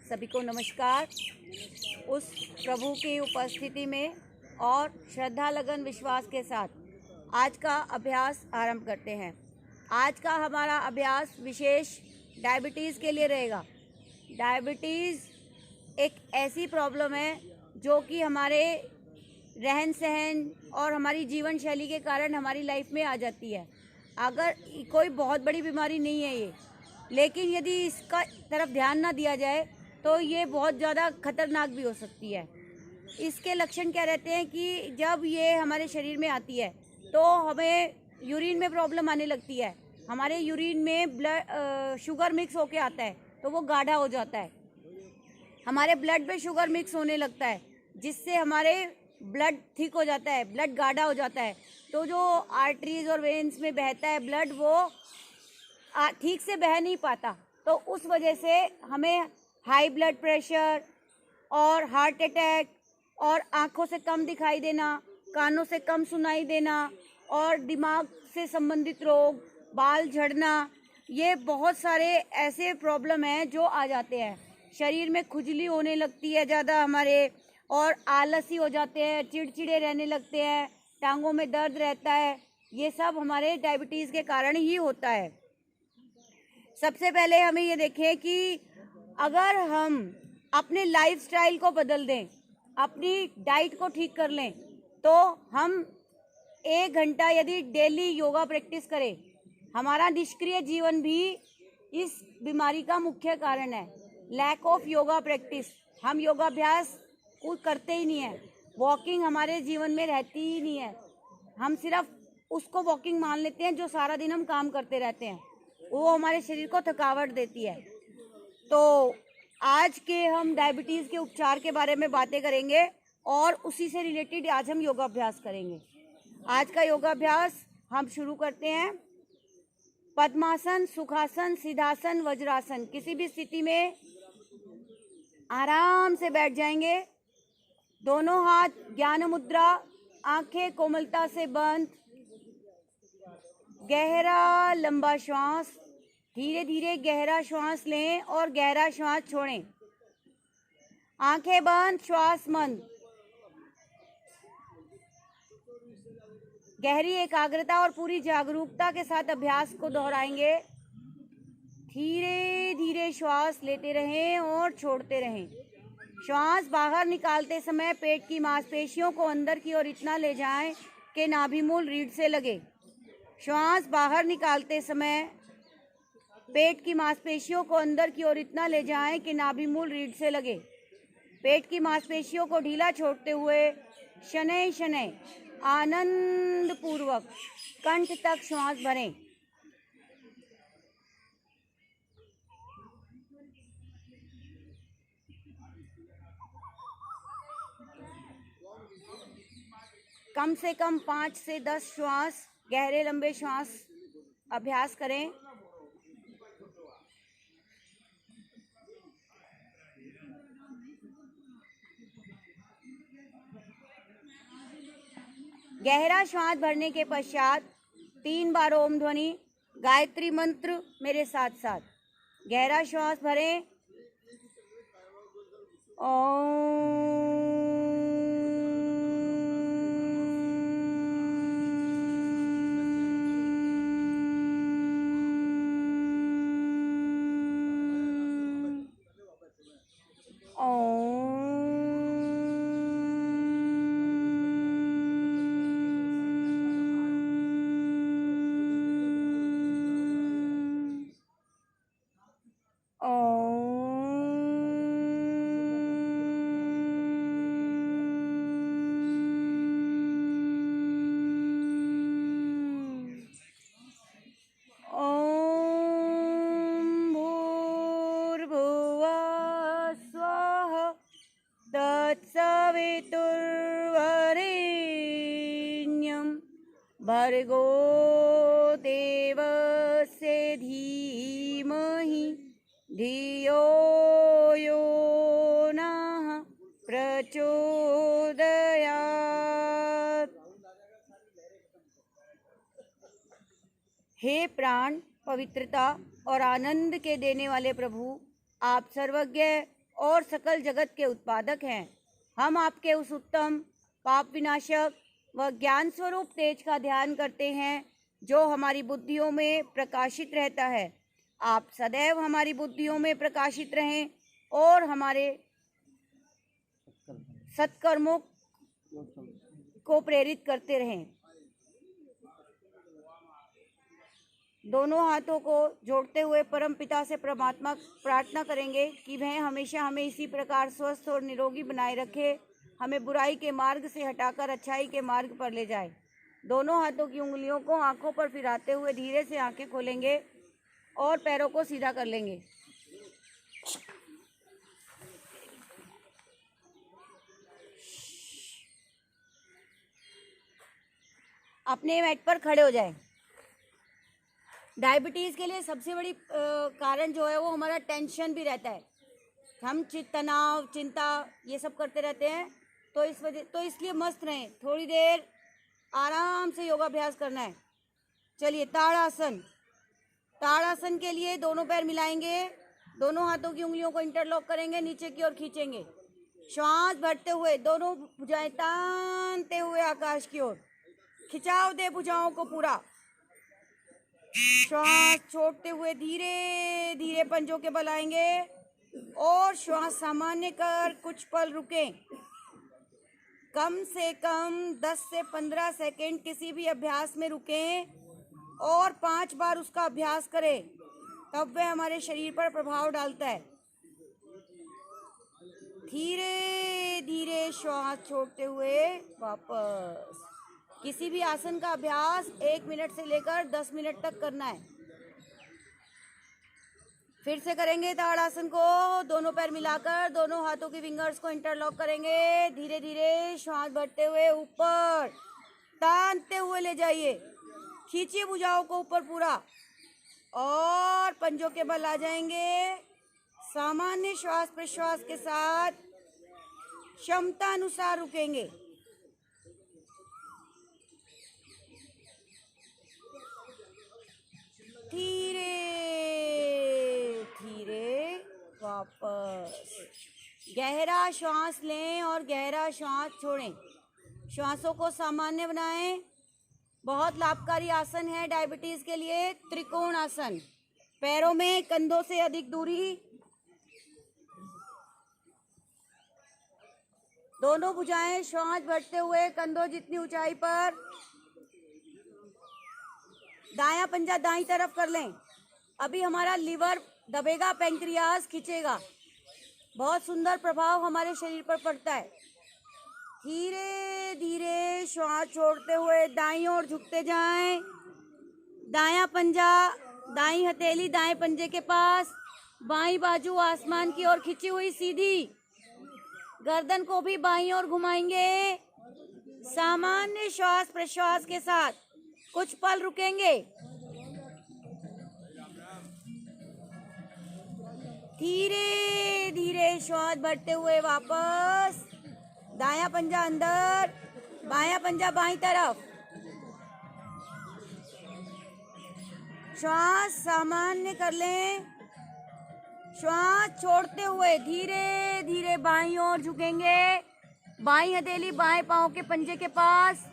सभी को नमस्कार। उस प्रभु की उपस्थिति में और श्रद्धा लगन विश्वास के साथ आज का अभ्यास आरंभ करते हैं। आज का हमारा अभ्यास विशेष डायबिटीज़ के लिए रहेगा। डायबिटीज़ एक ऐसी प्रॉब्लम है जो कि हमारे रहन सहन और हमारी जीवन शैली के कारण हमारी लाइफ में आ जाती है। अगर कोई बहुत बड़ी बीमारी नहीं है ये, लेकिन यदि इसका तरफ ध्यान ना दिया जाए तो ये बहुत ज़्यादा खतरनाक भी हो सकती है। इसके लक्षण क्या रहते हैं कि जब ये हमारे शरीर में आती है तो हमें यूरिन में प्रॉब्लम आने लगती है। हमारे यूरिन में ब्लड शुगर मिक्स होके आता है तो वो गाढ़ा हो जाता है। हमारे ब्लड में शुगर मिक्स होने लगता है जिससे हमारे ब्लड थिक हो जाता है, ब्लड गाढ़ा हो जाता है। तो जो आर्टरीज और वेन्स में बहता है ब्लड वो ठीक से बह नहीं पाता। तो उस वजह से हमें हाई ब्लड प्रेशर और हार्ट अटैक और आँखों से कम दिखाई देना, कानों से कम सुनाई देना और दिमाग से संबंधित रोग, बाल झड़ना, ये बहुत सारे ऐसे प्रॉब्लम हैं जो आ जाते हैं। शरीर में खुजली होने लगती है ज़्यादा हमारे, और आलसी हो जाते हैं, चिड़चिड़े रहने लगते हैं, टांगों में दर्द रहता है। ये सब हमारे डायबिटीज़ के कारण ही होता है। सबसे पहले हमें ये देखें कि अगर हम अपने लाइफस्टाइल को बदल दें, अपनी डाइट को ठीक कर लें, तो हम 1 घंटा यदि डेली योगा प्रैक्टिस करें, हमारा निष्क्रिय जीवन भी इस बीमारी का मुख्य कारण है। लैक ऑफ योगा प्रैक्टिस, हम योगाभ्यास कुछ करते ही नहीं है, वॉकिंग हमारे जीवन में रहती ही नहीं है। हम सिर्फ उसको वॉकिंग मान लेते हैं जो सारा दिन हम काम करते रहते हैं, वो हमारे शरीर को थकावट देती है। तो आज के हम डायबिटीज़ के उपचार के बारे में बातें करेंगे और उसी से रिलेटेड आज हम योगाभ्यास करेंगे। आज का योगाभ्यास हम शुरू करते हैं। पद्मासन, सुखासन, सिद्धासन, वज्रासन, किसी भी स्थिति में आराम से बैठ जाएंगे। दोनों हाथ ज्ञान मुद्रा, आंखें कोमलता से बंद। गहरा लंबा श्वास, धीरे धीरे गहरा श्वास लें और गहरा श्वास छोड़ें। आंखें बंद, श्वास मंद। गहरी एकाग्रता और पूरी जागरूकता के साथ अभ्यास को दोहराएंगे। धीरे धीरे श्वास लेते रहें और छोड़ते रहें। श्वास बाहर निकालते समय पेट की मांसपेशियों को अंदर की ओर इतना ले जाएं कि नाभिमूल रीढ़ से लगे। श्वास बाहर निकालते समय पेट की मांसपेशियों को अंदर की ओर इतना ले जाएं कि नाभिमूल रीढ़ से लगे। पेट की मांसपेशियों को ढीला छोड़ते हुए शनैः शनैः आनंद पूर्वक कंठ तक श्वास भरें। कम से कम 5 से 10 श्वास, गहरे लंबे श्वास अभ्यास करें। गहरा श्वास भरने के पश्चात 3 बार ओम ध्वनि, गायत्री मंत्र मेरे साथ साथ गहरा श्वास भरें। ओम। तत्सवितुर्वरेण्यं भर्गो देवस्य धीमहि धियो यो नः प्रचोदयात्। हे प्राण, पवित्रता और आनंद के देने वाले प्रभु, आप सर्वज्ञ और सकल जगत के उत्पादक हैं। हम आपके उस उत्तम पाप विनाशक व ज्ञान स्वरूप तेज का ध्यान करते हैं जो हमारी बुद्धियों में प्रकाशित रहता है। आप सदैव हमारी बुद्धियों में प्रकाशित रहें और हमारे सत्कर्मों को प्रेरित करते रहें। दोनों हाथों को जोड़ते हुए परम पिता से परमात्मा प्रार्थना करेंगे कि वह हमेशा हमें इसी प्रकार स्वस्थ और निरोगी बनाए रखे, हमें बुराई के मार्ग से हटाकर अच्छाई के मार्ग पर ले जाए। दोनों हाथों की उंगलियों को आंखों पर फिराते हुए धीरे से आंखें खोलेंगे और पैरों को सीधा कर लेंगे। अपने मैट पर खड़े हो जाएं। डायबिटीज़ के लिए सबसे बड़ी कारण जो है वो हमारा टेंशन भी रहता है। हम तनाव, चिंता ये सब करते रहते हैं, तो इसलिए मस्त रहें। थोड़ी देर आराम से योगाभ्यास करना है। चलिए, ताड़ासन। ताड़ासन के लिए दोनों पैर मिलाएंगे, दोनों हाथों की उंगलियों को इंटरलॉक करेंगे, नीचे की ओर खींचेंगे। श्वास भरते हुए दोनों भुजाएं तानते हुए आकाश की ओर खिंचाव दे भुजाओं को पूरा। श्वास छोड़ते हुए धीरे धीरे पंजों के बल आएंगे और श्वास सामान्य कर कुछ पल रुकें। कम से कम 10 से 15 सेकंड किसी भी अभ्यास में रुकें और 5 बार उसका अभ्यास करें, तब वह हमारे शरीर पर प्रभाव डालता है। धीरे धीरे श्वास छोड़ते हुए वापस। किसी भी आसन का अभ्यास 1 मिनट से लेकर 10 मिनट तक करना है। फिर से करेंगे ताड़ासन को। दोनों पैर मिलाकर दोनों हाथों की फिंगर्स को इंटरलॉक करेंगे। धीरे धीरे श्वास भरते हुए ऊपर तानते हुए ले जाइए। खींचिए भुजाओं को ऊपर पूरा और पंजों के बल आ जाएंगे। सामान्य श्वास प्रश्वास के साथ क्षमता अनुसार रुकेंगे। धीरे धीरे वापस। गहरा श्वास लें और गहरा श्वास छोड़ें। श्वासों को सामान्य बनाएं। बहुत लाभकारी आसन है डायबिटीज के लिए, त्रिकोण आसन। पैरों में कंधों से अधिक दूरी, दोनों भुजाएं श्वास भरते हुए कंधों जितनी ऊंचाई पर। दायां पंजा दाईं तरफ कर लें। अभी हमारा लीवर दबेगा, पैंक्रियाज खींचेगा, बहुत सुंदर प्रभाव हमारे शरीर पर पड़ता है। धीरे धीरे श्वास छोड़ते हुए दाईं ओर झुकते जाएं। दायां पंजा, दाईं हथेली दाएं पंजे के पास, बाईं बाजू आसमान की ओर खींची हुई सीधी। गर्दन को भी बाईं ओर घुमाएंगे। सामान्य श्वास प्रश्वास के साथ कुछ पल रुकेंगे। धीरे धीरे श्वास भरते हुए वापस। दायां पंजा अंदर, बायां पंजा बाईं तरफ। श्वास सामान्य कर लें। श्वास छोड़ते हुए धीरे धीरे बाईं ओर झुकेंगे। बाईं हथेली बाएं पांव के पंजे के पास,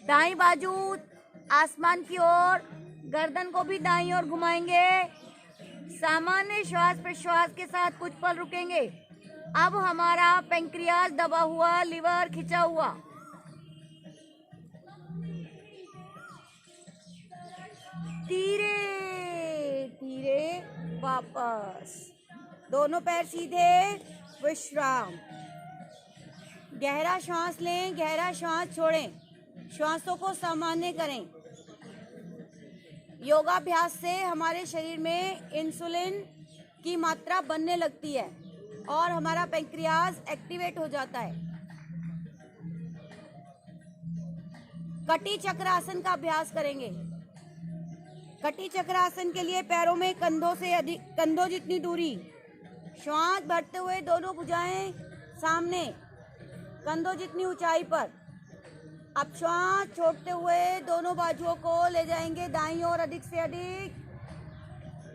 दाईं बाजू आसमान की ओर, गर्दन को भी दाईं ओर घुमाएंगे। सामान्य श्वास प्रश्वास के साथ कुछ पल रुकेंगे। अब हमारा पैंक्रियाज दबा हुआ, लिवर खिंचा हुआ। धीरे धीरे वापस। दोनों पैर सीधे, विश्राम। गहरा श्वास लें, गहरा श्वास छोड़ें। श्वासों को सामान्य करें। योगाभ्यास से हमारे शरीर में इंसुलिन की मात्रा बनने लगती है और हमारा पैंक्रियाज एक्टिवेट हो जाता है। कटी चक्रासन का अभ्यास करेंगे। कटी चक्रासन के लिए पैरों में कंधों जितनी दूरी। श्वास भरते हुए दोनों भुजाएं सामने, कंधों जितनी ऊंचाई पर। अब श्वास छोड़ते हुए दोनों बाजुओं को ले जाएंगे दाईं ओर अधिक से अधिक।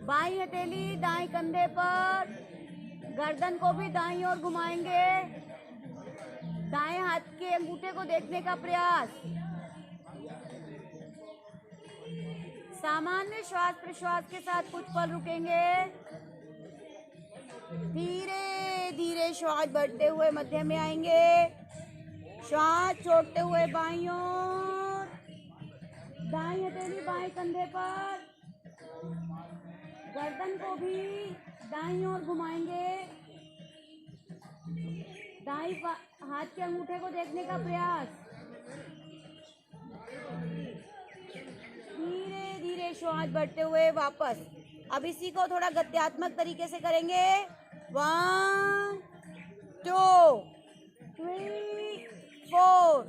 बाईं हथेली दाएं कंधे पर, गर्दन को भी दाईं ओर घुमाएंगे। दाएं हाथ के अंगूठे को देखने का प्रयास। सामान्य श्वास प्रश्वास के साथ कुछ पल रुकेंगे। धीरे धीरे श्वास बढ़ते हुए मध्य में आएंगे। श्वास छोड़ते हुए बाईं ओर, दाईं हथेली बाएं कंधे पर, गर्दन को भी दाईं ओर घुमाएंगे। दाईं हाथ के अंगूठे को देखने का प्रयास। धीरे धीरे श्वास बढ़ते हुए वापस। अब इसी को थोड़ा गत्यात्मक तरीके से करेंगे। 1 2 3 4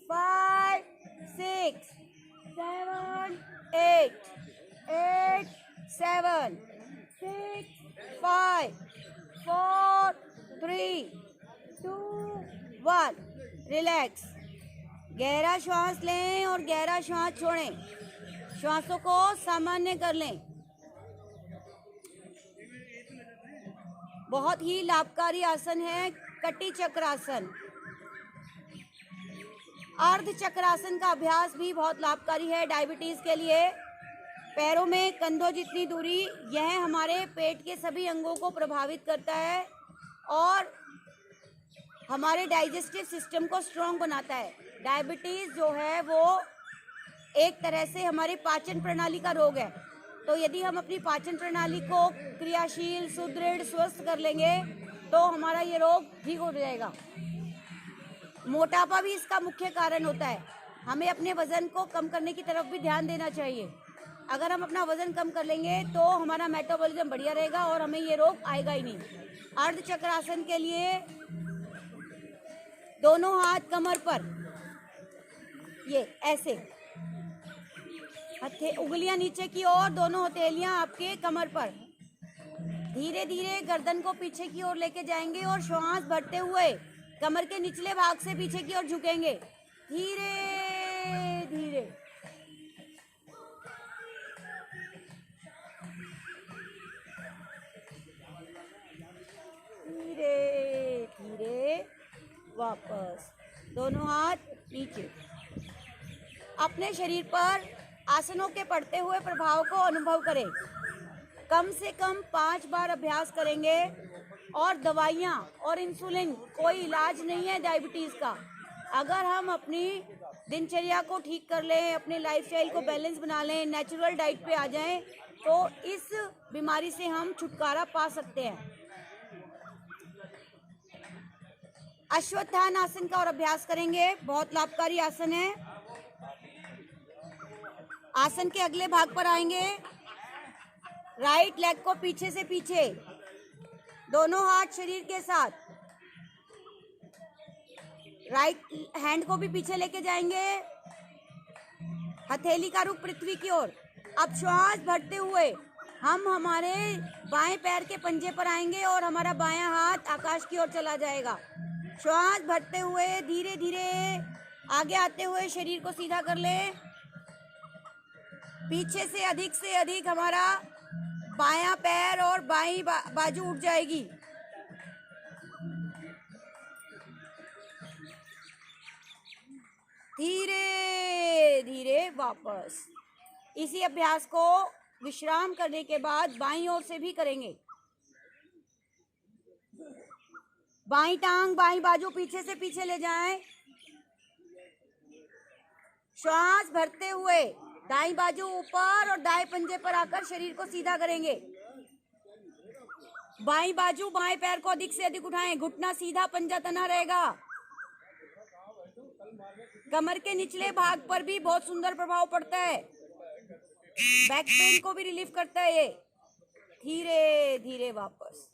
5 6 7 8 8 7 6 5 4 3 2 1। रिलैक्स। गहरा श्वास लें और गहरा श्वास छोड़ें। श्वासों को सामान्य कर लें। बहुत ही लाभकारी आसन है कटी चक्रासन। अर्ध चक्रासन का अभ्यास भी बहुत लाभकारी है डायबिटीज के लिए। पैरों में कंधों जितनी दूरी, यह हमारे पेट के सभी अंगों को प्रभावित करता है और हमारे डाइजेस्टिव सिस्टम को स्ट्रॉन्ग बनाता है। डायबिटीज जो है वो एक तरह से हमारी पाचन प्रणाली का रोग है। तो यदि हम अपनी पाचन प्रणाली को क्रियाशील, सुदृढ़, स्वस्थ कर लेंगे तो हमारा ये रोग ठीक हो जाएगा। मोटापा भी इसका मुख्य कारण होता है। हमें अपने वजन को कम करने की तरफ भी ध्यान देना चाहिए। अगर हम अपना वजन कम कर लेंगे तो हमारा मेटाबॉलिज्म बढ़िया रहेगा और हमें ये रोग आएगा ही नहीं। अर्ध चक्रासन के लिए दोनों हाथ कमर पर, ये ऐसे, उंगलियां नीचे की ओर, दोनों हथेलियां आपके कमर पर। धीरे धीरे गर्दन को पीछे की ओर लेके जाएंगे और श्वास भरते हुए कमर के निचले भाग से पीछे की ओर झुकेंगे। धीरे धीरे। धीरे धीरे वापस। दोनों हाथ नीचे। अपने शरीर पर आसनों के पड़ते हुए प्रभाव को अनुभव करें। कम से कम 5 बार अभ्यास करेंगे। और दवाइयाँ और इंसुलिन कोई इलाज नहीं है डायबिटीज़ का। अगर हम अपनी दिनचर्या को ठीक कर लें, अपने लाइफस्टाइल को बैलेंस बना लें, नेचुरल डाइट पे आ जाएं, तो इस बीमारी से हम छुटकारा पा सकते हैं। अश्वत्थान आसन का और अभ्यास करेंगे। बहुत लाभकारी आसन है। आसन के अगले भाग पर आएंगे। राइट लेग को पीछे से पीछे, दोनों हाथ शरीर के साथ, राइट हैंड को भी पीछे लेके जाएंगे। हथेली का रुख पृथ्वी की ओर। अब श्वास भरते हुए हम हमारे बाएं पैर के पंजे पर आएंगे और हमारा बायां हाथ आकाश की ओर चला जाएगा। श्वास भरते हुए धीरे धीरे आगे आते हुए शरीर को सीधा कर लें। पीछे से अधिक हमारा बायां पैर और बाईं बाजू उठ जाएगी। धीरे धीरे वापस। इसी अभ्यास को विश्राम करने के बाद बाईं ओर से भी करेंगे। बाईं टांग, बाईं बाजू पीछे से पीछे ले जाएं। श्वास भरते हुए दाईं बाजू ऊपर और दाएं पंजे पर आकर शरीर को सीधा करेंगे। बाईं बाजू बाएं पैर को अधिक से अधिक उठाएं। घुटना सीधा, पंजा तना रहेगा। कमर के निचले भाग पर भी बहुत सुंदर प्रभाव पड़ता है। बैक पेन को भी रिलीफ करता है ये। धीरे धीरे वापस।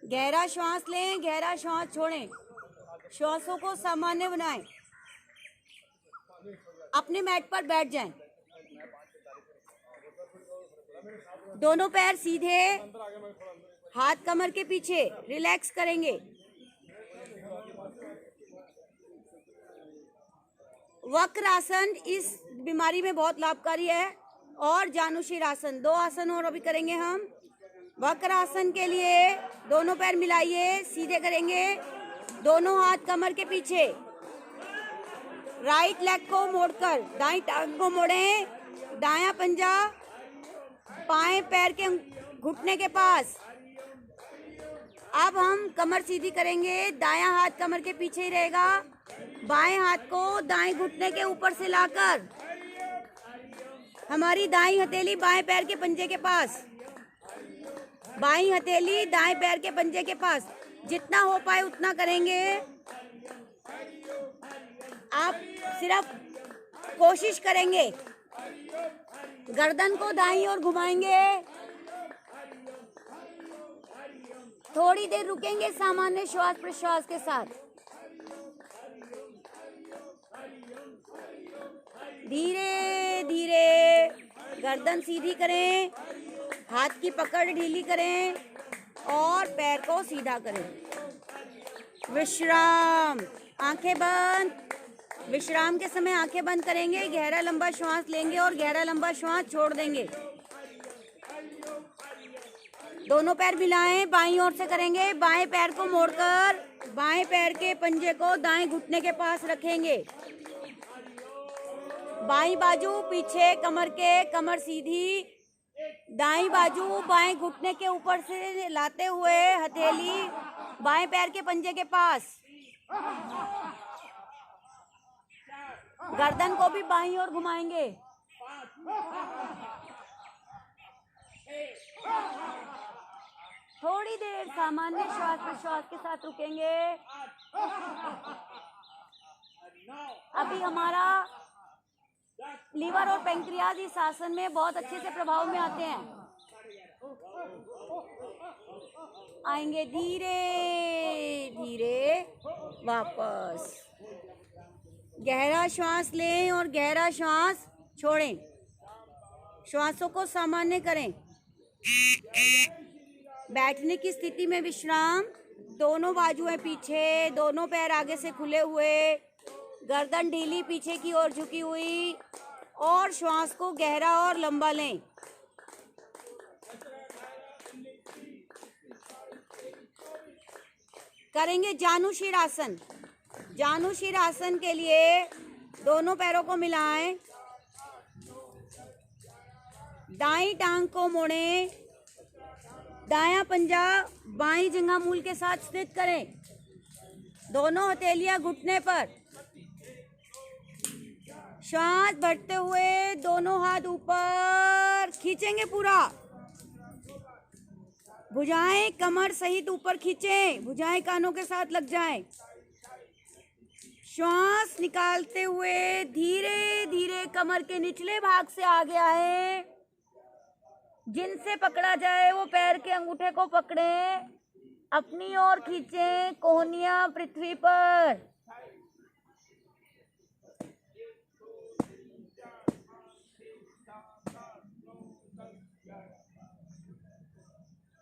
गहरा श्वास लें, गहरा श्वास छोड़ें। श्वासों को सामान्य बनाएं। अपने मैट पर बैठ जाएं। दोनों पैर सीधे, हाथ कमर के पीछे, रिलैक्स करेंगे। वक्र आसन इस बीमारी में बहुत लाभकारी है और जानुशीर आसन, 2 आसन और अभी करेंगे हम। वक्र आसन के लिए दोनों पैर मिलाइए, सीधे करेंगे, दोनों हाथ कमर के पीछे, राइट लेग को मोड़कर दाईं टांग को मोड़ें, दायां पंजा बाएं पैर के घुटने के पास। अब हम कमर सीधी करेंगे, दायां हाथ कमर के पीछे ही रहेगा, बाएं हाथ को दाएं घुटने के ऊपर से लाकर हमारी दाईं हथेली बाएं पैर के पंजे के पास, बाईं हथेली दाएं पैर के पंजे के पास। जितना हो पाए उतना करेंगे। आप सिर्फ कोशिश करेंगे, गर्दन को दाईं ओर घुमाएंगे, थोड़ी देर रुकेंगे सामान्य श्वास प्रश्वास के साथ। धीरे धीरे गर्दन सीधी करें, हाथ की पकड़ ढीली करें और पैर को सीधा करें। विश्राम, आंखें बंद। विश्राम के समय आंखें बंद करेंगे, गहरा लंबा श्वास लेंगे और गहरा लंबा श्वास छोड़ देंगे। दोनों पैर मिलाएं, बाईं ओर से करेंगे, बाएं पैर को मोड़कर बाएं पैर के पंजे को दाएं घुटने के पास रखेंगे, बाईं बाजू पीछे कमर के, कमर सीधी, दाईं बाजू बाएं घुटने के ऊपर से लाते हुए हथेली बाएं पैर के पंजे के पास। गर्दन को भी बाईं ओर घुमाएंगे। थोड़ी देर सामान्य श्वास प्रश्वास के साथ रुकेंगे। अभी हमारा लीवर और पैंक्रियाज इस आसन में बहुत अच्छे से प्रभाव में आते हैं। आएंगे धीरे धीरे वापस। गहरा श्वास लें और गहरा श्वास छोड़ें। श्वासों को सामान्य करें। बैठने की स्थिति में विश्राम, दोनों बाजुएं पीछे, दोनों पैर आगे से खुले हुए, गर्दन ढीली पीछे की ओर झुकी हुई और श्वास को गहरा और लंबा लें। करेंगे जानुशीर आसन। जानुशीर आसन के लिए दोनों पैरों को मिलाएं, दाईं टांग को मोड़ें, दायां पंजा बाईं जंघा मूल के साथ स्थित करें, दोनों हथेलियां घुटने पर। श्वास भरते हुए दोनों हाथ ऊपर खींचेंगे पूरा। भुजाएं कमर सहित ऊपर खींचें, भुजाएं कानों के साथ लग जाएं। श्वास निकालते हुए धीरे धीरे कमर के निचले भाग से आगे आए। जिनसे पकड़ा जाए वो पैर के अंगूठे को पकड़ें, अपनी ओर खींचें, कोहनियां पृथ्वी पर।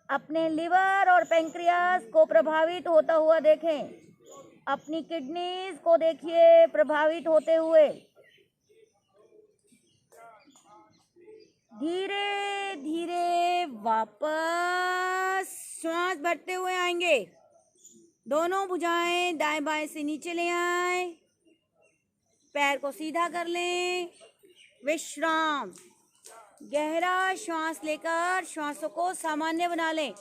अपने लिवर और पैंक्रियास को प्रभावित होता हुआ देखें। अपनी किडनीज को देखिए प्रभावित होते हुए। धीरे धीरे वापस श्वास भरते हुए आएंगे। दोनों भुजाएं दाएं बाएं से नीचे ले आएं, पैर को सीधा कर लें। विश्राम, गहरा श्वास लेकर श्वासों को सामान्य बना लें।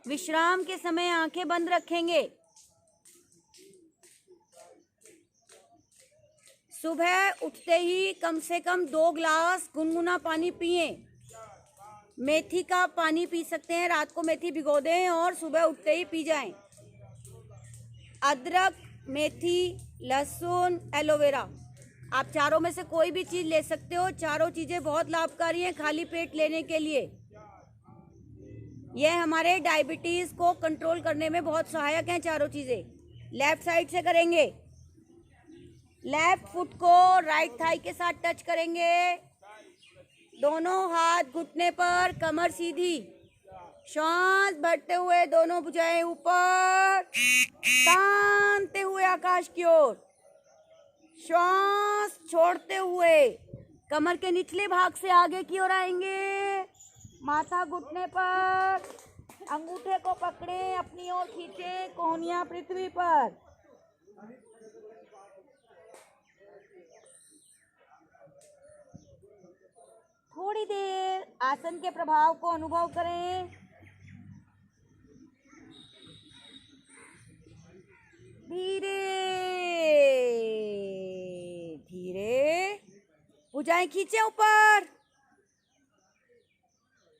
विश्राम के समय आंखें बंद रखेंगे। सुबह उठते ही कम से कम 2 गिलास गुनगुना पानी पिएं। मेथी का पानी पी सकते हैं, रात को मेथी भिगो दें और सुबह उठते ही पी जाएं। अदरक, मेथी, लहसुन, एलोवेरा, आप चारों में से कोई भी चीज़ ले सकते हो। चारों चीज़ें बहुत लाभकारी हैं खाली पेट लेने के लिए। यह हमारे डायबिटीज़ को कंट्रोल करने में बहुत सहायक हैं चारों चीज़ें। लेफ्ट साइड से करेंगे। लेफ्ट फुट को राइट थाई के साथ टच करेंगे। दोनों हाथ घुटने पर, कमर सीधी। श्वास भरते हुए दोनों भुजाएं ऊपर, तानते हुए आकाश की ओर। श्वास छोड़ते हुए कमर के निचले भाग से आगे की ओर आएंगे, माथा घुटने पर, अंगूठे को पकड़े, अपनी ओर खींचे, कोहनियां पृथ्वी पर। थोड़ी देर आसन के प्रभाव को अनुभव करें। धीरे धीरे भुजाएं खींचे ऊपर,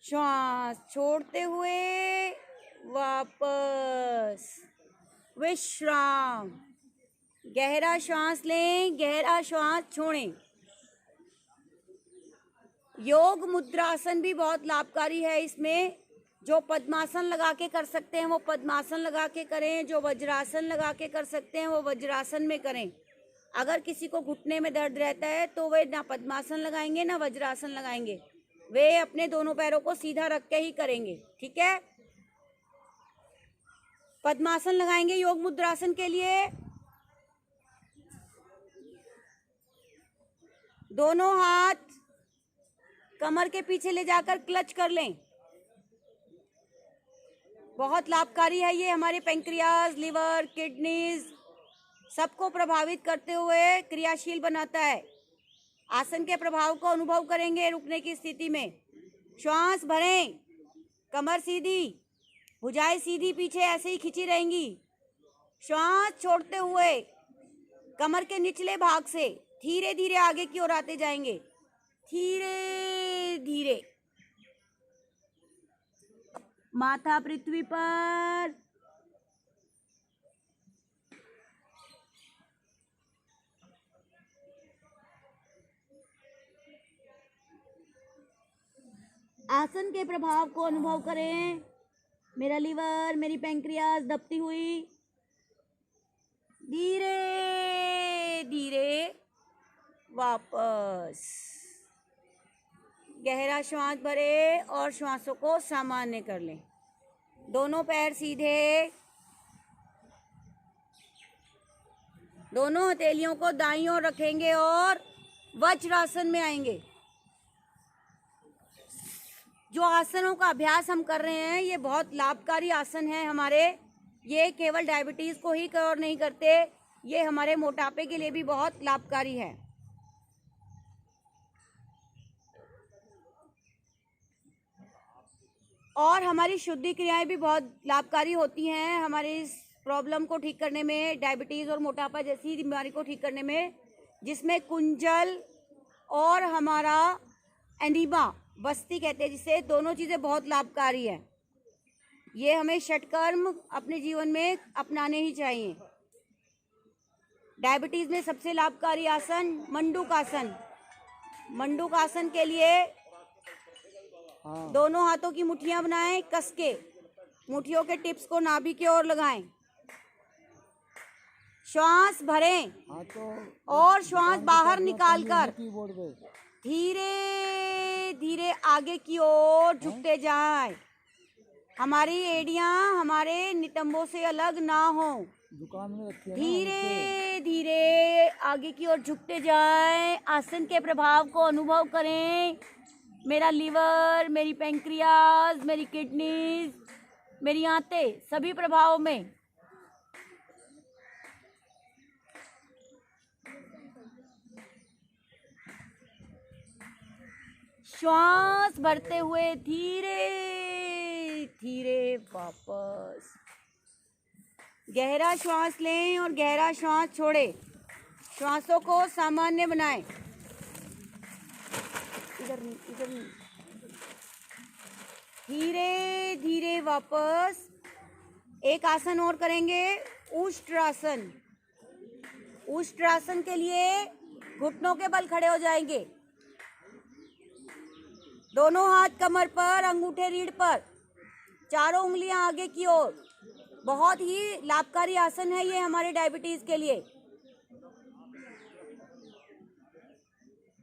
श्वास छोड़ते हुए वापस विश्राम। गहरा श्वास लें, गहरा श्वास छोड़ें। योग मुद्रासन भी बहुत लाभकारी है। इसमें जो पद्मासन लगा के कर सकते हैं वो पद्मासन लगा के करें, जो वज्रासन लगा के कर सकते हैं वो वज्रासन में करें। अगर किसी को घुटने में दर्द रहता है तो वे ना पद्मासन लगाएंगे ना वज्रासन लगाएंगे, वे अपने दोनों पैरों को सीधा रख के ही करेंगे। ठीक है, पद्मासन लगाएंगे योग मुद्रासन के लिए। दोनों हाथ कमर के पीछे ले जाकर क्लच कर लें। बहुत लाभकारी है ये, हमारे पैंक्रियाज, लिवर, किडनीज सबको प्रभावित करते हुए क्रियाशील बनाता है। आसन के प्रभाव को अनुभव करेंगे रुकने की स्थिति में। श्वास भरें, कमर सीधी, भुजाएं सीधी पीछे ऐसे ही खिंची रहेंगी। श्वास छोड़ते हुए कमर के निचले भाग से धीरे धीरे आगे की ओर आते जाएंगे। धीरे धीरे माथा पृथ्वी पर, आसन के प्रभाव को अनुभव करें। मेरा लीवर, मेरी पैंक्रियाज दबती हुई। धीरे धीरे वापस गहरा श्वास भरे और श्वासों को सामान्य कर लें। दोनों पैर सीधे, दोनों हथेलियों को दाईं ओर रखेंगे और वज्रासन में आएंगे। जो आसनों का अभ्यास हम कर रहे हैं ये बहुत लाभकारी आसन है हमारे। ये केवल डायबिटीज को ही कवर नहीं करते, ये हमारे मोटापे के लिए भी बहुत लाभकारी है। और हमारी शुद्धि क्रियाएं भी बहुत लाभकारी होती हैं हमारी इस प्रॉब्लम को ठीक करने में, डायबिटीज़ और मोटापा जैसी बीमारी को ठीक करने में, जिसमें कुंजल और हमारा एनीमा बस्ती कहते हैं जिसे, दोनों चीज़ें बहुत लाभकारी है। ये हमें षटकर्म अपने जीवन में अपनाने ही चाहिए। डायबिटीज़ में सबसे लाभकारी आसन मंडूकासन। मंडूकासन के लिए दोनों हाथों की मुट्ठियां बनाएं, कस के मुट्ठियों के टिप्स को नाभि की ओर लगाएं। श्वास भरें और श्वास बाहर निकालकर धीरे धीरे आगे की ओर झुकते जाएं। हमारी एड़ियां हमारे नितंबों से अलग ना हो। धीरे धीरे आगे की ओर झुकते जाएं। आसन के प्रभाव को अनुभव करें। मेरा लीवर, मेरी पैंक्रियाज, मेरी किडनीज, मेरी आंतें सभी प्रभाव में। श्वास भरते हुए धीरे धीरे वापस गहरा श्वास लें और गहरा श्वास छोड़ें। श्वासों को सामान्य बनाएं। इधर नहीं। धीरे धीरे वापस एक आसन और करेंगे, उष्ट्रासन। उष्ट्रासन के लिए घुटनों के बल खड़े हो जाएंगे। दोनों हाथ कमर पर, अंगूठे रीढ़ पर, चारों उंगलियां आगे की ओर। बहुत ही लाभकारी आसन है ये हमारे डायबिटीज के लिए।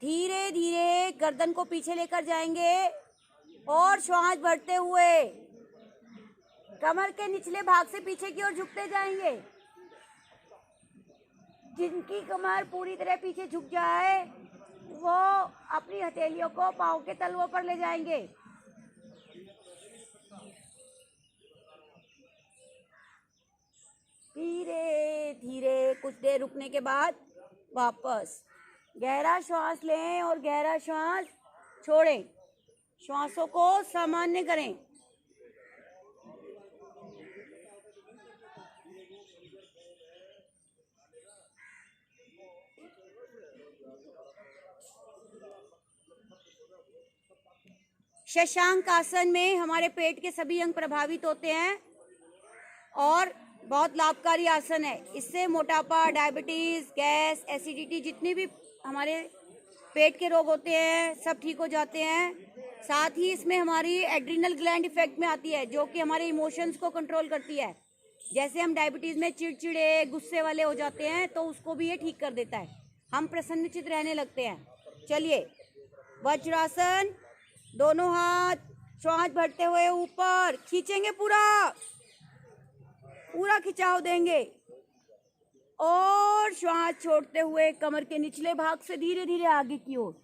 धीरे धीरे गर्दन को पीछे लेकर जाएंगे और श्वास भरते हुए कमर के निचले भाग से पीछे की ओर झुकते जाएंगे। जिनकी कमर पूरी तरह पीछे झुक जाए वो अपनी हथेलियों को पाँव के तलवों पर ले जाएंगे। धीरे धीरे कुछ देर रुकने के बाद वापस गहरा श्वास लें और गहरा श्वास छोड़ें। श्वासों को सामान्य करें। शशांक आसन में हमारे पेट के सभी अंग प्रभावित होते हैं और बहुत लाभकारी आसन है। इससे मोटापा, डायबिटीज, गैस, एसिडिटी, जितने भी हमारे पेट के रोग होते हैं सब ठीक हो जाते हैं। साथ ही इसमें हमारी एड्रिनल ग्लैंड इफेक्ट में आती है, जो कि हमारे इमोशंस को कंट्रोल करती है। जैसे हम डायबिटीज में चिड़चिड़े, गुस्से वाले हो जाते हैं तो उसको भी ये ठीक कर देता है। हम प्रसन्नचित रहने लगते हैं। चलिए, वज्रासन, दोनों हाथ श्वास भरते हुए ऊपर खींचेंगे, पूरा खिंचाव देंगे और श्वास छोड़ते हुए कमर के निचले भाग से धीरे धीरे आगे की ओर।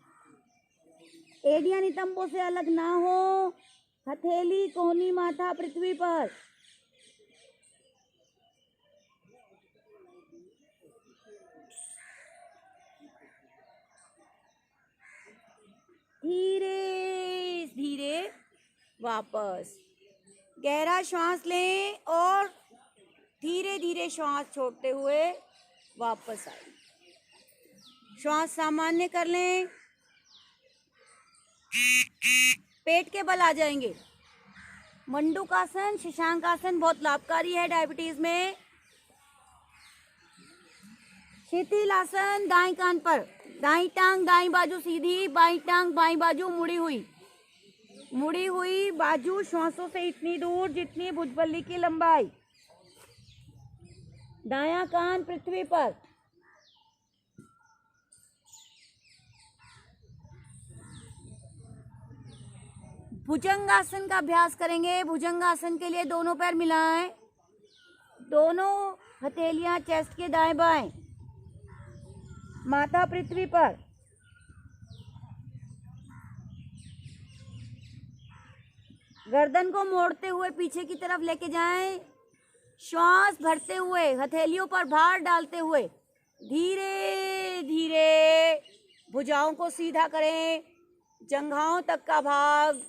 एड़ियां नितंबों से अलग ना हो, हथेली, कोहनी, माथा पृथ्वी पर। धीरे धीरे वापस गहरा श्वास लें और धीरे धीरे श्वास छोड़ते हुए वापस आए। श्वास सामान्य कर लें। पेट के बल आ जाएंगे। मंडूकासन, शशांकासन बहुत लाभकारी है डायबिटीज में। शिथिलासन, दाएं कान पर, दाईं टांग दाईं बाजू सीधी, बाईं टांग बाईं बाजू मुड़ी हुई बाजू श्वासों से इतनी दूर जितनी भुजबल्ली की लंबाई। दायां कान पृथ्वी पर। भुजंगासन का अभ्यास करेंगे। भुजंगासन के लिए दोनों पैर मिलाएं, दोनों हथेलियां चेस्ट के दाएं बाएं, माथा पृथ्वी पर। गर्दन को मोड़ते हुए पीछे की तरफ लेके जाएं। श्वास भरते हुए हथेलियों पर भार डालते हुए धीरे धीरे भुजाओं को सीधा करें। जंघाओं तक का भाग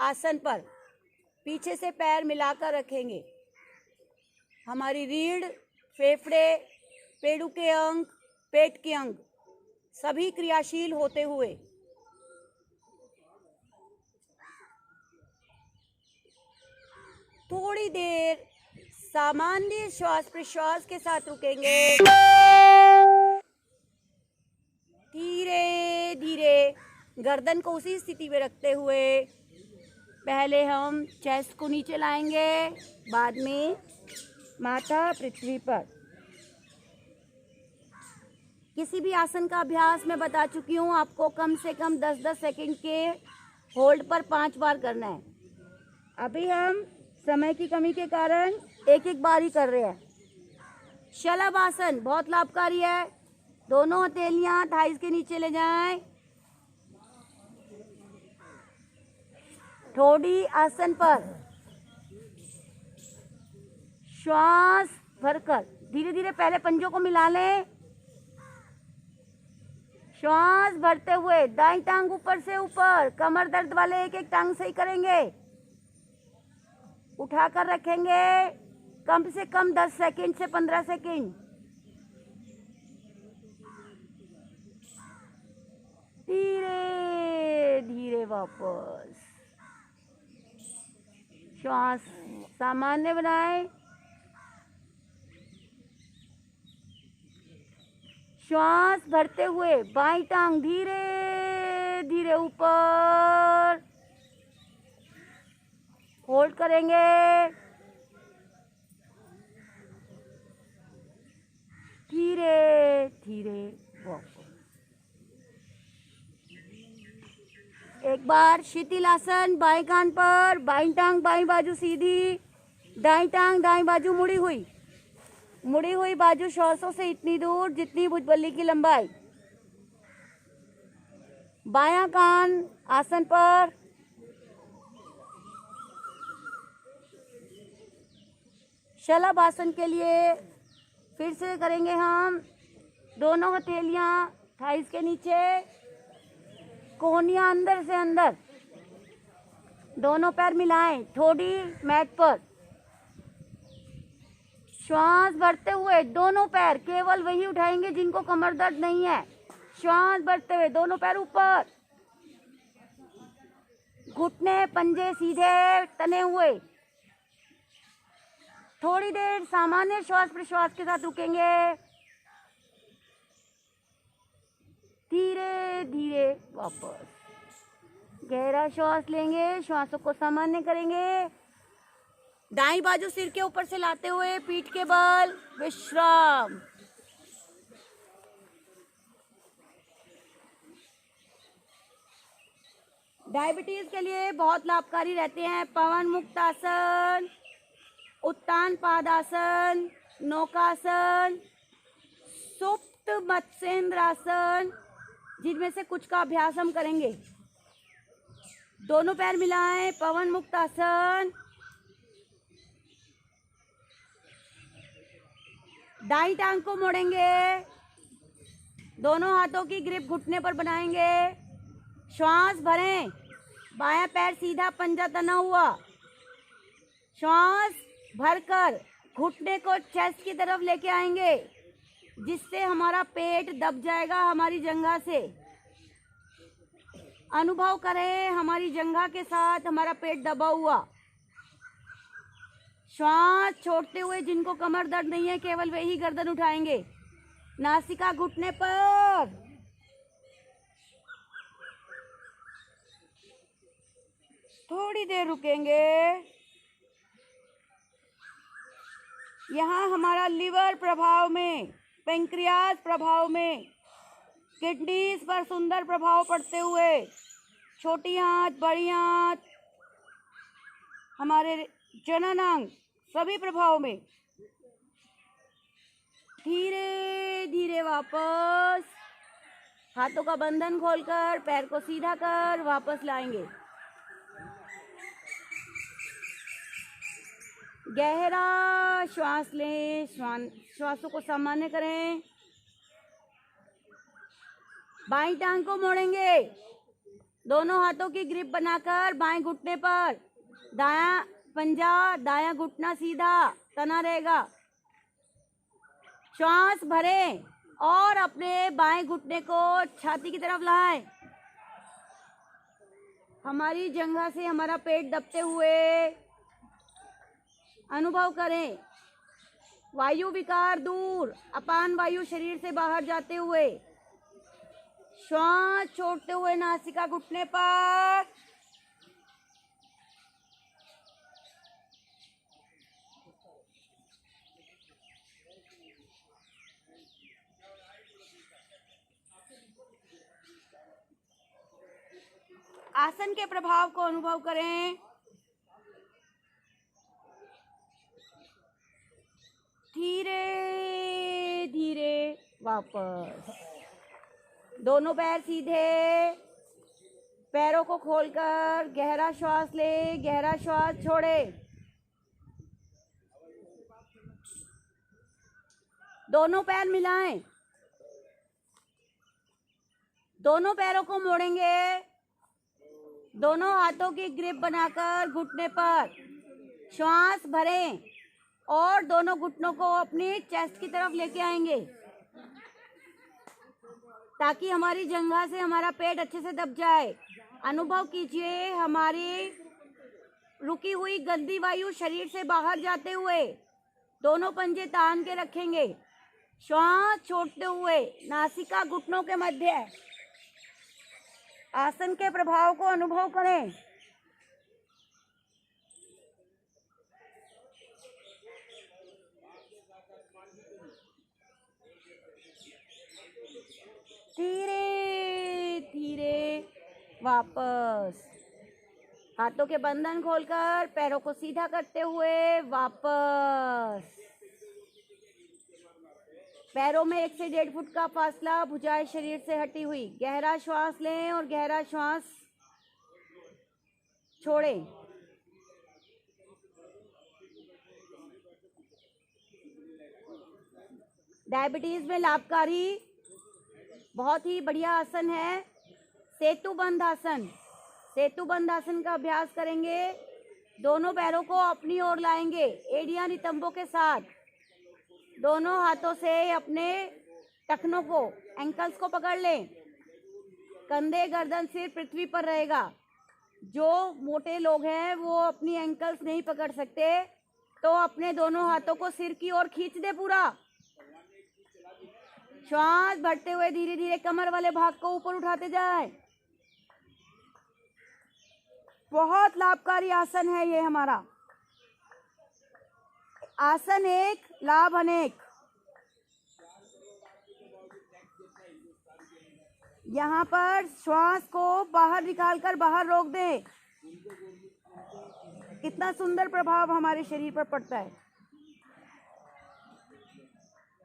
आसन पर पीछे से पैर मिलाकर रखेंगे। हमारी रीढ़, फेफड़े, पेड़ू के अंग, पेट के अंग सभी क्रियाशील होते हुए थोड़ी देर सामान्य श्वास प्रश्वास के साथ रुकेंगे। धीरे धीरे गर्दन को उसी स्थिति में रखते हुए पहले हम चेस्ट को नीचे लाएंगे, बाद में माथा पृथ्वी पर। किसी भी आसन का अभ्यास मैं बता चुकी हूँ, आपको कम से कम 10-10 सेकंड के होल्ड पर 5 बार करना है। अभी हम समय की कमी के कारण एक बार ही कर रहे हैं। शलभ आसन बहुत लाभकारी है। दोनों हथेलियां थाइस के नीचे ले जाएं। ठोड़ी आसन पर श्वास भरकर धीरे धीरे पहले पंजों को मिला लें। श्वास भरते हुए दाईं टांग ऊपर से ऊपर, कमर दर्द वाले एक टांग से ही करेंगे। उठाकर रखेंगे कम से कम 10 सेकंड से 15 सेकंड। धीरे धीरे वापस श्वास सामान्य बनाएं। श्वास भरते हुए बाईं टांग धीरे धीरे ऊपर होल्ड करेंगे। धीरे धीरे वापस। एक बार शिथिलासन, बाएं कान पर, बाईं टांग बाईं बाजू सीधी, दाईं टांग दाईं बाजू मुड़ी हुई बाजू श्वासों से इतनी दूर जितनी भुजबल्ली की लंबाई। बायां कान आसन पर, शलभ आसन के लिए फिर से करेंगे हम। दोनों हथेलियां थाइस के नीचे, कोहनियां अंदर से अंदर, दोनों पैर मिलाएं, ठोडी मैट पर। श्वास भरते हुए दोनों पैर केवल वही उठाएंगे जिनको कमर दर्द नहीं है। श्वास भरते हुए दोनों पैर ऊपर, घुटने पंजे सीधे तने हुए। थोड़ी देर सामान्य श्वास प्रश्वास के साथ रुकेंगे। धीरे धीरे वापस गहरा श्वास लेंगे, श्वासों को सामान्य करेंगे। दाईं बाजू सिर के ऊपर से लाते हुए पीठ के बल विश्राम। डायबिटीज के लिए बहुत लाभकारी रहते हैं पवन मुक्त आसन, उत्तान पादासन, नौकासन, सुप्त मत्स्येंद्र आसन, जिनमें से कुछ का अभ्यास हम करेंगे। दोनों पैर मिलाएं, पवन मुक्त आसन। दाईं टांग को मोड़ेंगे, दोनों हाथों की ग्रिप घुटने पर बनाएंगे। श्वास भरें, बायां पैर सीधा, पंजा तना हुआ। श्वास भरकर घुटने को चेस्ट की तरफ लेके आएंगे, जिससे हमारा पेट दब जाएगा हमारी जंघा से। अनुभव करें हमारी जंघा के साथ हमारा पेट दबा हुआ। श्वास छोड़ते हुए जिनको कमर दर्द नहीं है केवल वही गर्दन उठाएंगे। नासिका घुटने पर। थोड़ी देर रुकेंगे। यहाँ हमारा लिवर प्रभाव में, पेंक्रियाज प्रभाव में, किडनीज पर सुंदर प्रभाव पड़ते हुए, छोटी आंत, बड़ी आंत, हमारे जनन अंग, सभी प्रभाव में। धीरे धीरे वापस हाथों का बंधन खोलकर पैर को सीधा कर वापस लाएंगे। गहरा श्वास लें, श्वासों को सामान्य करें। बाईं टांग को मोड़ेंगे, दोनों हाथों की ग्रिप बनाकर बाएं घुटने पर, दायां पंजा, दायां घुटना सीधा तना रहेगा। श्वास भरें और अपने बाएं घुटने को छाती की तरफ लाएं। हमारी जंघा से हमारा पेट दबते हुए अनुभव करें। वायु विकार दूर, अपान वायु शरीर से बाहर जाते हुए। श्वास छोड़ते हुए नासिका घुटने पर। आसन के प्रभाव को अनुभव करें। धीरे धीरे वापस। दोनों पैर सीधे, पैरों को खोलकर गहरा श्वास ले, गहरा श्वास छोड़े। दोनों पैर मिलाएं, दोनों पैरों को मोड़ेंगे, दोनों हाथों की ग्रिप बनाकर घुटने पर। श्वास भरें और दोनों घुटनों को अपनी चेस्ट की तरफ लेके आएंगे, ताकि हमारी जंघा से हमारा पेट अच्छे से दब जाए। अनुभव कीजिए हमारी रुकी हुई गंदी वायु शरीर से बाहर जाते हुए। दोनों पंजे तान के रखेंगे। श्वास छोड़ते हुए नासिका घुटनों के मध्य है। आसन के प्रभाव को अनुभव करें। धीरे धीरे वापस। हाथों के बंधन खोलकर पैरों को सीधा करते हुए वापस। पैरों में 1 से 1.5 फुट का फासला, भुजाएं शरीर से हटी हुई। गहरा श्वास लें और गहरा श्वास छोड़ें। डायबिटीज में लाभकारी बहुत ही बढ़िया आसन है सेतुबंध आसन। सेतुबंध आसन का अभ्यास करेंगे। दोनों पैरों को अपनी ओर लाएंगे, एड़ियां नितंबों के साथ। दोनों हाथों से अपने टखनों को, एंकल्स को पकड़ लें। कंधे, गर्दन, सिर पृथ्वी पर रहेगा। जो मोटे लोग हैं वो अपनी एंकल्स नहीं पकड़ सकते, तो अपने दोनों हाथों को सिर की ओर खींच दे पूरा। श्वास भरते हुए धीरे धीरे कमर वाले भाग को ऊपर उठाते जाएं। बहुत लाभकारी आसन है ये हमारा। आसन एक, लाभ अनेक। यहाँ पर श्वास को बाहर निकालकर बाहर रोक दें। कितना सुंदर प्रभाव हमारे शरीर पर पड़ता है।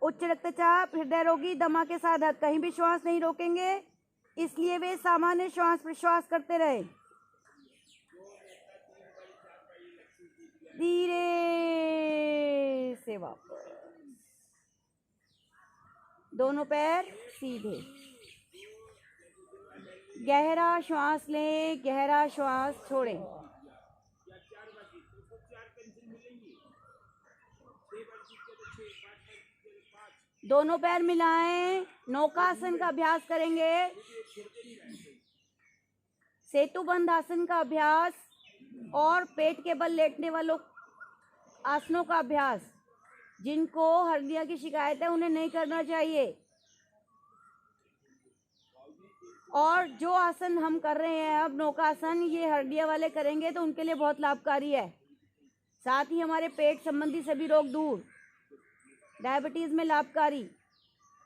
उच्च रक्तचाप, हृदय रोगी, दमा के साधक कहीं भी श्वास नहीं रोकेंगे, इसलिए वे सामान्य श्वास प्रश्वास करते रहे। धीरे से वापस। दोनों पैर सीधे। गहरा श्वास लें, गहरा श्वास छोड़ें। दोनों पैर मिलाएं। नौकासन का अभ्यास करेंगे। सेतुबंध आसन का अभ्यास और पेट के बल लेटने वालों आसनों का अभ्यास। जिनको हर्निया की शिकायत है उन्हें नहीं करना चाहिए। और जो आसन हम कर रहे हैं अब, नौकासन, ये हर्निया वाले करेंगे तो उनके लिए बहुत लाभकारी है। साथ ही हमारे पेट संबंधी सभी रोग दूर। डायबिटीज में लाभकारी।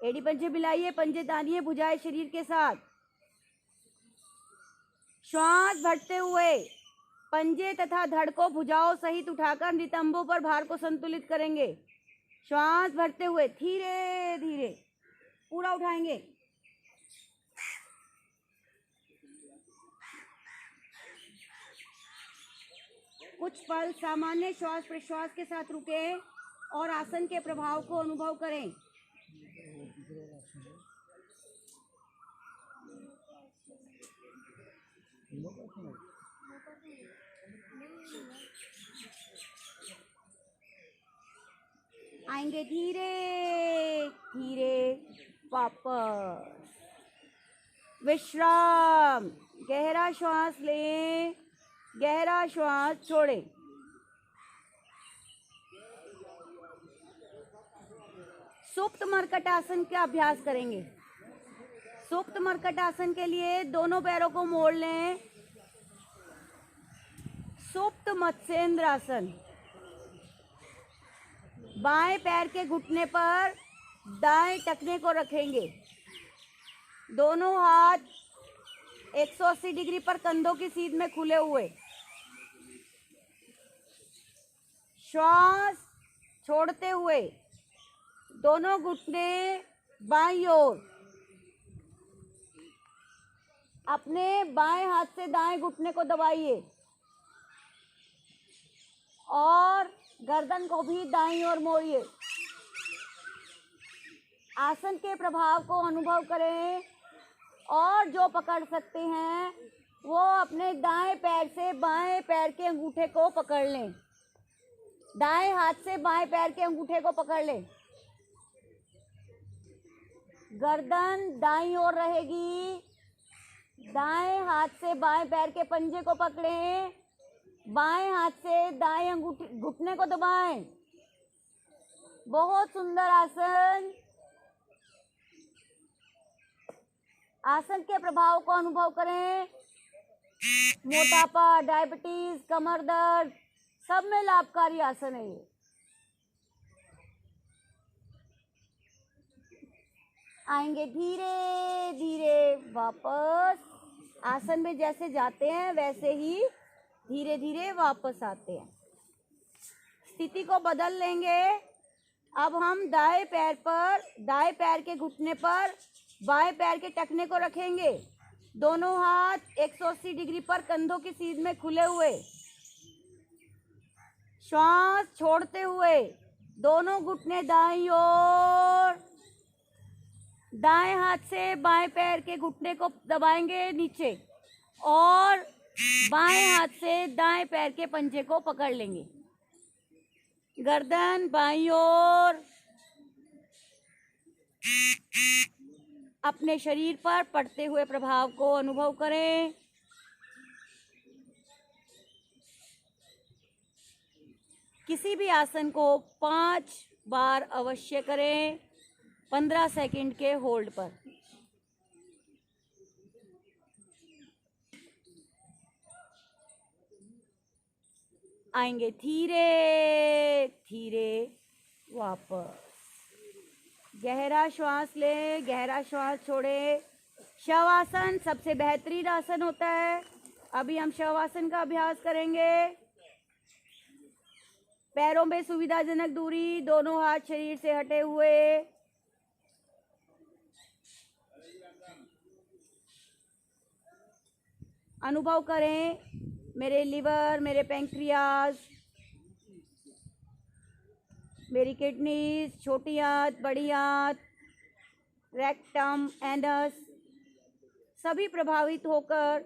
एड़ी पंजे मिलाइए, पंजे तानिए भुजाएं शरीर के साथ। श्वास भरते हुए पंजे तथा धड़ को भुजाओं सहित उठाकर नितंबों पर भार को संतुलित करेंगे। श्वास भरते हुए धीरे धीरे पूरा उठाएंगे। कुछ पल सामान्य श्वास प्रश्वास के साथ रुकें और आसन के प्रभाव को अनुभव करें। आएंगे धीरे धीरे वापस। विश्राम। गहरा श्वास लें, गहरा श्वास छोड़ें। सुप्त मर्कट आसन का अभ्यास करेंगे। सुप्त मर्कट आसन के लिए दोनों पैरों को मोड़ लें। सुप्त मत्स्येंद्र आसन। बाएं पैर के घुटने पर दाएं टखने को रखेंगे। दोनों हाथ 180 डिग्री पर कंधों की सीध में खुले हुए। श्वास छोड़ते हुए दोनों घुटने बाईं ओर। अपने बाएं हाथ से दाएं घुटने को दबाइए और गर्दन को भी दाईं ओर मोड़िए। आसन के प्रभाव को अनुभव करें और जो पकड़ सकते हैं वो अपने दाएं पैर से बाएं पैर के अंगूठे को पकड़ लें। दाएं हाथ से बाएं पैर के अंगूठे को पकड़ लें। गर्दन दाईं ओर रहेगी। दाएं हाथ से बाएं पैर के पंजे को पकड़ें। बाएं हाथ से दाएं अंगूठे घुटने को दबाएं। बहुत सुंदर आसन। आसन के प्रभाव को अनुभव करें। मोटापा, डायबिटीज, कमर दर्द, सब में लाभकारी आसन है ये। आएंगे धीरे धीरे वापस। आसन में जैसे जाते हैं वैसे ही धीरे धीरे वापस आते हैं। स्थिति को बदल लेंगे। अब हम दाएं पैर के घुटने पर बाएं पैर के टखने को रखेंगे। दोनों हाथ 180 डिग्री पर कंधों की सीध में खुले हुए, श्वास छोड़ते हुए दोनों घुटने दाईं ओर। दाएं हाथ से बाएं पैर के घुटने को दबाएंगे नीचे और बाएं हाथ से दाएं पैर के पंजे को पकड़ लेंगे। गर्दन बाईं ओर। अपने शरीर पर पड़ते हुए प्रभाव को अनुभव करें। किसी भी आसन को 5 बार अवश्य करें, 15 सेकंड के होल्ड पर। आएंगे धीरे धीरे वापस। गहरा श्वास ले, गहरा श्वास छोड़े। शवासन सबसे बेहतरीन आसन होता है। अभी हम शवासन का अभ्यास करेंगे। पैरों में सुविधाजनक दूरी, दोनों हाथ शरीर से हटे हुए। अनुभव करें मेरे लिवर, मेरे पैंक्रियाज, मेरी किडनीज, छोटी आंत, बड़ी आंत, रेक्टम, एनस सभी प्रभावित होकर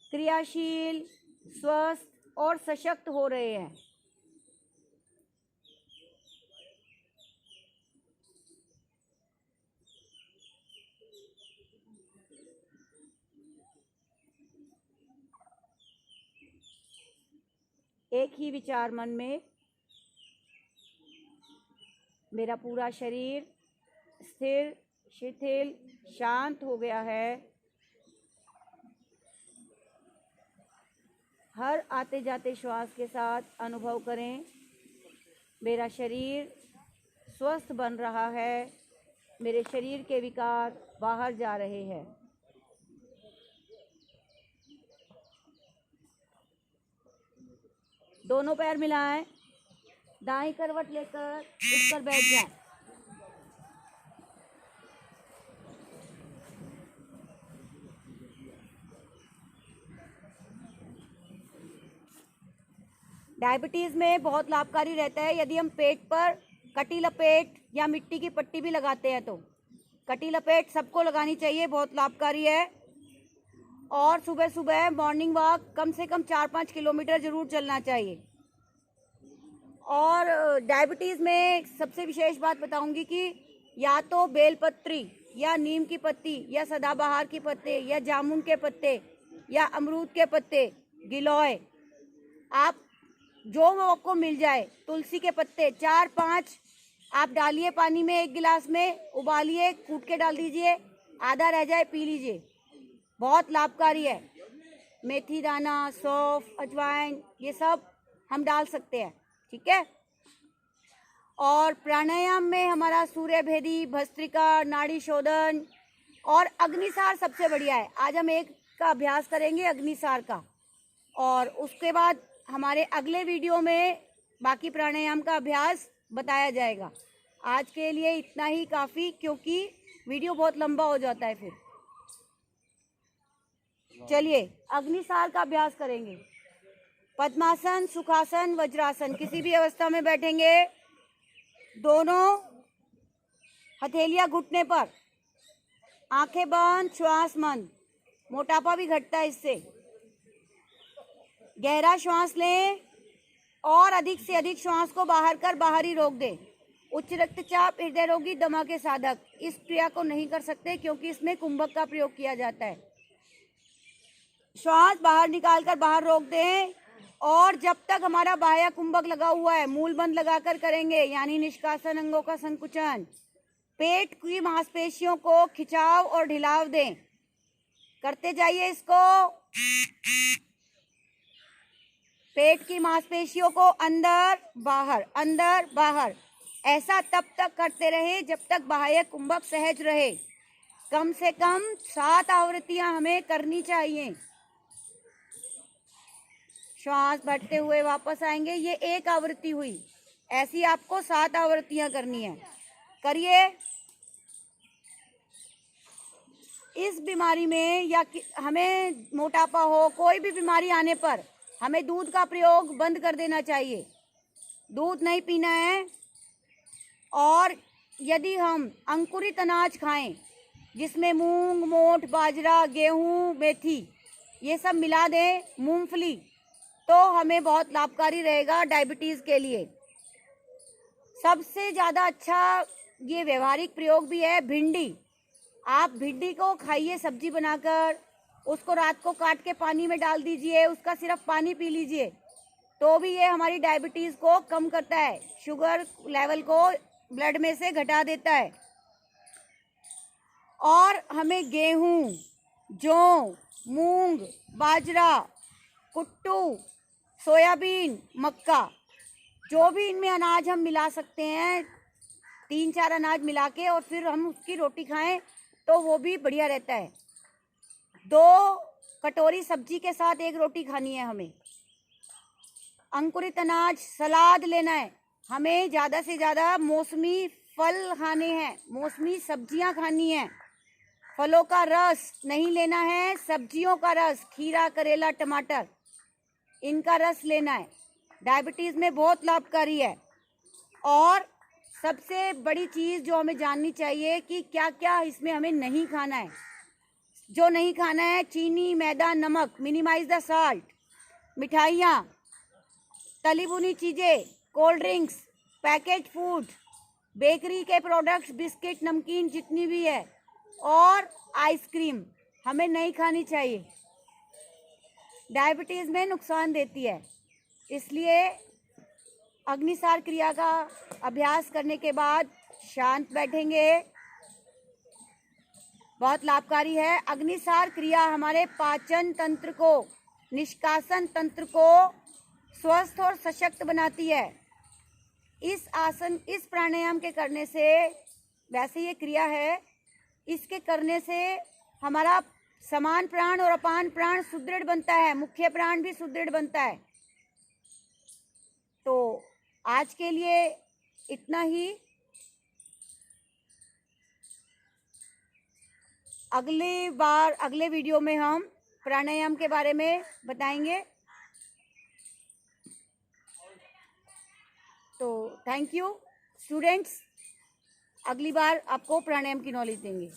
क्रियाशील, स्वस्थ और सशक्त हो रहे हैं। एक ही विचार मन में, मेरा पूरा शरीर स्थिर, शिथिल, शांत हो गया है। हर आते जाते श्वास के साथ अनुभव करें मेरा शरीर स्वस्थ बन रहा है, मेरे शरीर के विकार बाहर जा रहे हैं। दोनों पैर मिलाएं, दाईं करवट लेकर उस पर बैठ जाएं। डायबिटीज़ में बहुत लाभकारी रहता है यदि हम पेट पर कटी लपेट या मिट्टी की पट्टी भी लगाते हैं तो। कटी लपेट सबको लगानी चाहिए, बहुत लाभकारी है। और सुबह सुबह मॉर्निंग वॉक कम से कम 4-5 किलोमीटर ज़रूर चलना चाहिए। और डायबिटीज़ में सबसे विशेष बात बताऊंगी कि या तो बेलपत्री या नीम की पत्ती या सदाबहार की पत्ते या जामुन के पत्ते या अमरूद के पत्ते, गिलोय, आप जो आपको मिल जाए, तुलसी के पत्ते 4-5 आप डालिए पानी में, 1 गिलास में उबालिए, कूट के डाल दीजिए, आधा रह जाए पी लीजिए, बहुत लाभकारी है। मेथी दाना, सौंफ, अजवाइन ये सब हम डाल सकते हैं, ठीक है। और प्राणायाम में हमारा सूर्य भेदी, भस्त्रिका, नाड़ी शोधन और अग्निसार सबसे बढ़िया है। आज हम एक का अभ्यास करेंगे अग्निसार का, और उसके बाद हमारे अगले वीडियो में बाकी प्राणायाम का अभ्यास बताया जाएगा। आज के लिए इतना ही काफ़ी, क्योंकि वीडियो बहुत लंबा हो जाता है फिर। चलिए अग्निसार का अभ्यास करेंगे। पद्मासन, सुखासन, वज्रासन, किसी भी अवस्था में बैठेंगे। दोनों हथेलियां घुटने पर, आंखें बंद, श्वास मंद। मोटापा भी घटता है इससे। गहरा श्वास लें और अधिक से अधिक श्वास को बाहर कर बाहर ही रोक दें। उच्च रक्तचाप, हृदय रोगी, दमा के साधक इस क्रिया को नहीं कर सकते क्योंकि इसमें कुंभक का प्रयोग किया जाता है। श्वास बाहर निकालकर बाहर रोक दें और जब तक हमारा बाह्य कुंभक लगा हुआ है, मूल बंद लगाकर करेंगे, यानी निष्कासन, अंगों का संकुचन। पेट की मांसपेशियों को खिंचाव और ढिलाव दें। करते जाइए इसको। पेट की मांसपेशियों को अंदर बाहर, ऐसा तब तक करते रहे जब तक बाह्य कुंभक सहज रहे। कम से कम 7 आवृत्तियां हमें करनी चाहिए। श्वास बढ़ते हुए वापस आएंगे। ये एक आवृत्ति हुई। ऐसी आपको 7 आवृत्तियां करनी है। करिए। इस बीमारी में या हमें मोटापा हो, कोई भी बीमारी आने पर हमें दूध का प्रयोग बंद कर देना चाहिए। दूध नहीं पीना है। और यदि हम अंकुरित अनाज खाएं, जिसमें मूंग, मोठ, बाजरा, गेहूं, मेथी ये सब मिला दें, मूंगफली, तो हमें बहुत लाभकारी रहेगा डायबिटीज़ के लिए। सबसे ज़्यादा अच्छा ये व्यवहारिक प्रयोग भी है भिंडी। आप भिंडी को खाइए सब्जी बनाकर, उसको रात को काट के पानी में डाल दीजिए, उसका सिर्फ पानी पी लीजिए, तो भी ये हमारी डायबिटीज़ को कम करता है, शुगर लेवल को ब्लड में से घटा देता है। और हमें गेहूं, जौ, मूंग, बाजरा, कुट्टू, सोयाबीन, मक्का, जो भी इनमें अनाज हम मिला सकते हैं, 3-4 अनाज मिला के और फिर हम उसकी रोटी खाएं तो वो भी बढ़िया रहता है। 2 कटोरी सब्जी के साथ 1 रोटी खानी है हमें। अंकुरित अनाज, सलाद लेना है हमें। ज़्यादा से ज़्यादा मौसमी फल खाने हैं, मौसमी सब्जियां खानी हैं। फलों का रस नहीं लेना है, सब्जियों का रस, खीरा, करेला, टमाटर, इनका रस लेना है। डायबिटीज़ में बहुत लाभकारी है। और सबसे बड़ी चीज़ जो हमें जाननी चाहिए कि क्या क्या इसमें हमें नहीं खाना है। जो नहीं खाना है, चीनी, मैदा, नमक, मिनिमाइज द साल्ट, मिठाइयाँ, तली भुनी चीज़ें, cold drinks, packet food, bakery के प्रोडक्ट्स, बिस्किट, नमकीन जितनी भी है, और आइसक्रीम हमें नहीं खानी चाहिए, डायबिटीज़ में नुकसान देती है। इसलिए अग्निसार क्रिया का अभ्यास करने के बाद शांत बैठेंगे, बहुत लाभकारी है। अग्निसार क्रिया हमारे पाचन तंत्र को, निष्कासन तंत्र को स्वस्थ और सशक्त बनाती है। इस आसन, इस प्राणायाम के करने से, वैसे ये क्रिया है, इसके करने से हमारा समान प्राण और अपान प्राण सुदृढ़ बनता है, मुख्य प्राण भी सुदृढ़ बनता है। तो आज के लिए इतना ही। अगली बार, अगले वीडियो में हम प्राणायाम के बारे में बताएंगे। तो थैंक यू स्टूडेंट्स, अगली बार आपको प्राणायाम की नॉलेज देंगे।